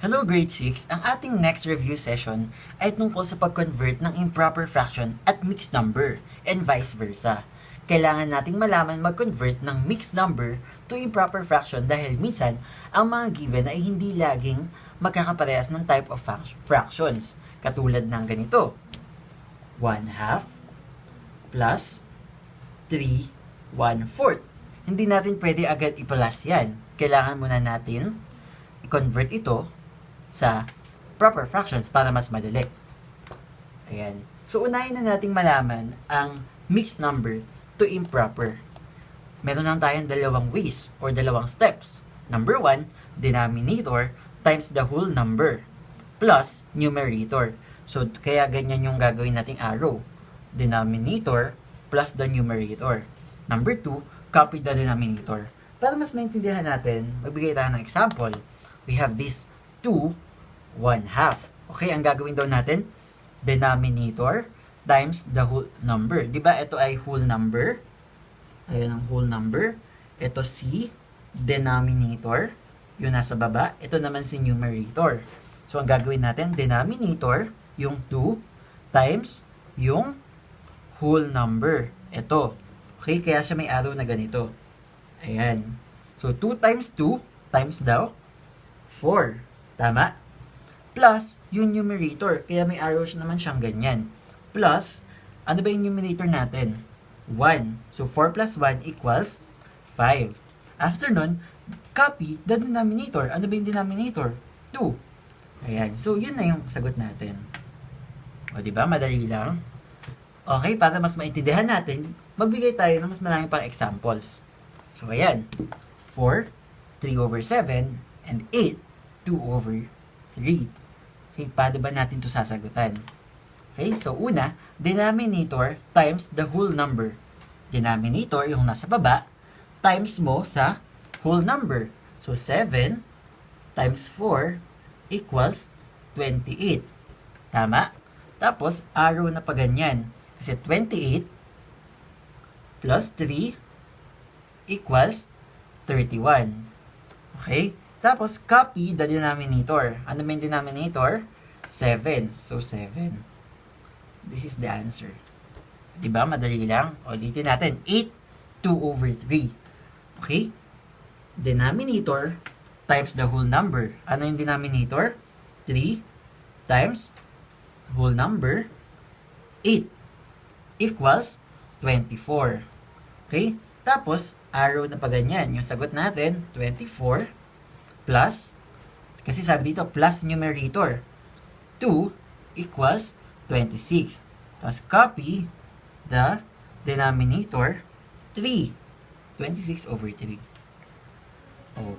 Hello grade 6, ang ating next review session ay tungkol sa pag-convert ng improper fraction at mixed number and vice versa. Kailangan nating malaman mag-convert ng mixed number to improper fraction dahil minsan ang mga given ay hindi laging magkakaparehas ng type of fractions. Katulad ng ganito, 1/2 plus 3/1/4. Hindi natin pwede agad i-plus yan. Kailangan muna natin i-convert ito sa proper fractions para mas madali. Ayan. So, unahin na nating malaman ang mixed number to improper. Meron lang tayong dalawang ways or dalawang steps. Number 1, denominator times the whole number plus numerator. So, kaya ganyan yung gagawin nating arrow. Denominator plus the numerator. Number 2, copy the denominator. Para mas maintindihan natin, magbigay tayo ng example. We have this 2/1/2. Okay, ang gagawin daw natin, denominator times the whole number. Diba ito ay whole number? Ayan ang whole number. Ito si denominator, yung nasa baba. Ito naman si numerator. So, ang gagawin natin, denominator, yung 2, times yung whole number. Ito. Okay, kaya siya may arrow na ganito. Ayan. So, 2 times 2 times daw 4. Tama? Plus, yung numerator. Kaya may arrow naman siyang ganyan. Plus, ano ba yung numerator natin? 1. So, 4 plus 1 equals 5. After nun, copy the denominator. Ano ba yung denominator? 2. Ayan. So, yun na yung sagot natin. O, diba? Madali lang. Okay, para mas maintindihan natin, magbigay tayo ng mas maraming pang examples. So, ayan. 4, 3/7, and 8, 2/3. Okay, paano ba natin ito sasagutan? Okay, so una, denominator times the whole number. Denominator, yung nasa baba, times mo sa whole number. So, 7 times 4 equals 28. Tama? Tapos, arrow na pa ganyan. Kasi 28 plus 3 equals 31. Okay? Tapos, copy the denominator. Ano ba yung denominator? 7. So, 7. This is the answer. Diba? Madali lang. O, ulitin natin. 8, 2/3. Okay? Denominator times the whole number. Ano yung denominator? 3 times whole number 8 equals 24. Okay? Tapos, arrow na pa ganyan. Yung sagot natin, 24 plus, kasi sabi dito, plus numerator. 2 equals 26. Tapos, copy the denominator, 3. 26/3. Oh.